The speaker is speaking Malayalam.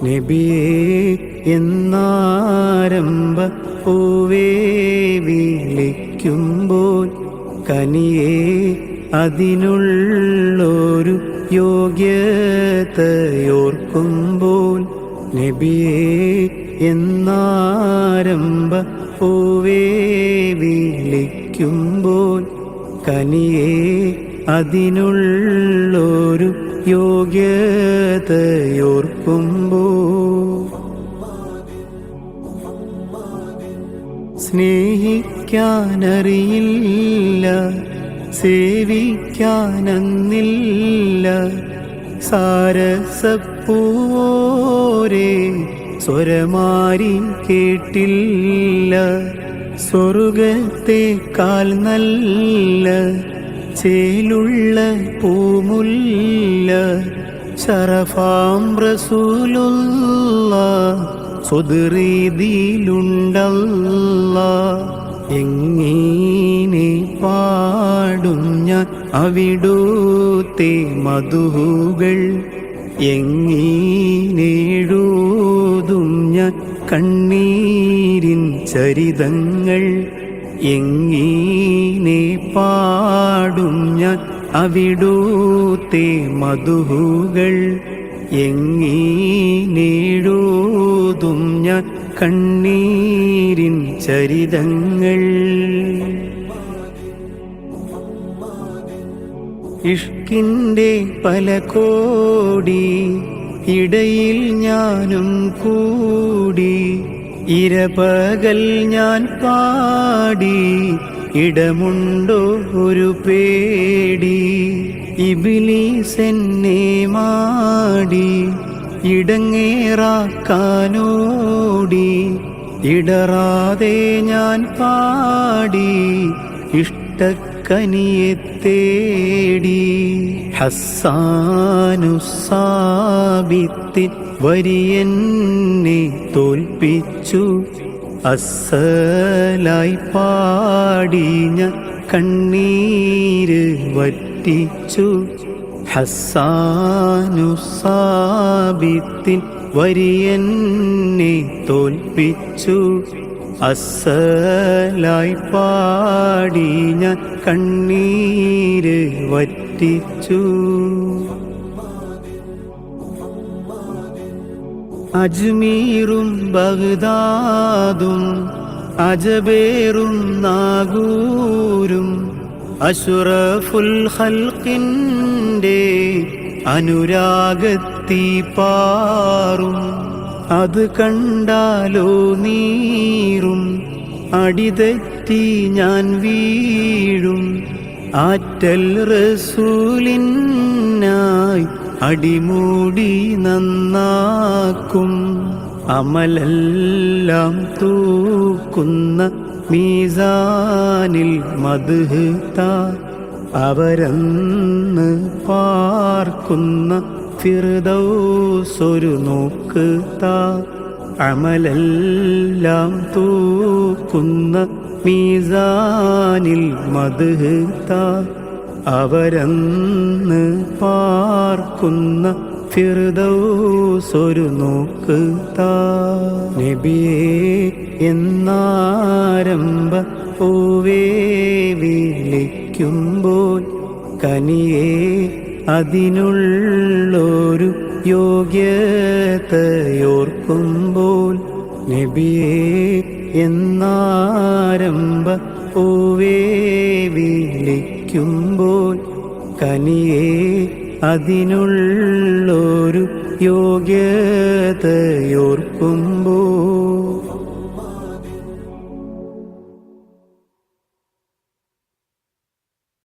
നബിയേ എന്നാരംഭ പൂവേ വിളിക്കുമ്പോൾ കനിയേ അതിനുള്ളൊരു യോഗ്യതയോർക്കുമ്പോൾ നബിയേ എന്നാരംഭ പൂവേ വിളിക്കുമ്പോൾ കനിയേ അതിനുള്ളൊരു യോഗ്യതയോർക്കുമ്പോൾ സ്നേഹിക്കാനറിയില്ല സേവിക്കാനന്നില്ല സാരസപ്പൂവോരേ സ്വരമാരി കേട്ടില്ല സ്വർഗത്തേക്കാൾ നല്ല ചേലുള്ള പൂമുല്ല ശറഫാം റസൂലുള്ളാഹ് സ്വദരീതിയിലുണ്ടല്ലാഹ് എങ്ങനെ പാടും ഞാൻ അവിടുത്തെ മധുകൾ എങ്ങീനെഴുതും ഞാൻ കണ്ണീരിൻ ചരിതങ്ങൾ എങ്ങീനെ പാടും ഞാൻ അവിടുത്തെ മധുകൾ എങ്ങീനെഴുതും ഞാൻ കണ്ണീരിൻ ചരിതങ്ങൾ ഇഷ്കിൻ്റെ പല കോടി ഇടയിൽ ഞാനും കൂടി ഇരപകൽ ഞാൻ പാടി ഇടമുണ്ടോ ഒരു പേടി ഇബ്ലീസെന്നെ മാടി ഇടങ്ങേറാക്കാനോടി ഇടറാതെ ഞാൻ പാടി ഇഷ്ടക്കനിയെ തേടി ഹസ്സാനുസാബിത്തിൻ വരിയെന്നെ തോൽപ്പിച്ചു അസ്സലായി പാടി ഞാൻ കണ്ണീര് വറ്റിച്ചു ഹസ്സാനുസാബിത്തിൻ വരിയെന്നെ തോൽപ്പിച്ചു അസ്സലായി പാടി ഞാൻ കണ്ണീര് വറ്റിച്ചു അജ്മീറും ബഗ്ദാദും അജബേറും നാഗൂരും അഷ്റഫുൽ ഖൽഖിൻ്റെ അനുരാഗത്തി പാറും അത് കണ്ടാലോ നീറും അടിതെറ്റി ഞാൻ വീഴും ആറ്റൽ റസൂലിനായി അടിമൂടി നന്നാക്കും അമലെല്ലാം തൂക്കുന്ന മീസാനിൽ മദ്ഹ് താ അവരന്ന് പാർക്കുന്ന ഫിർദൗസ് ഒരു നോക്ക് താ അമലെല്ലാം തൂക്കുന്ന മീസാനിൽ മദ്ഹ് താ അവരന്ന് പാർക്കുന്ന ഫിർദൗസ് ഒരു നോക്ക് താ നബിയേ എന്നാരംഭ പൂവേ വിളിക്കുമ്പോൾ കനിയേ അതിനുള്ളൊരു യോഗ്യതയോർക്കുമ്പോൾ നബിയേ എന്നാരംഭ പൂവേ വിളിക്കുമ്പോൾ കനിയേ അതിനുള്ളൊരു യോഗ്യതയോർക്കുമ്പോൾ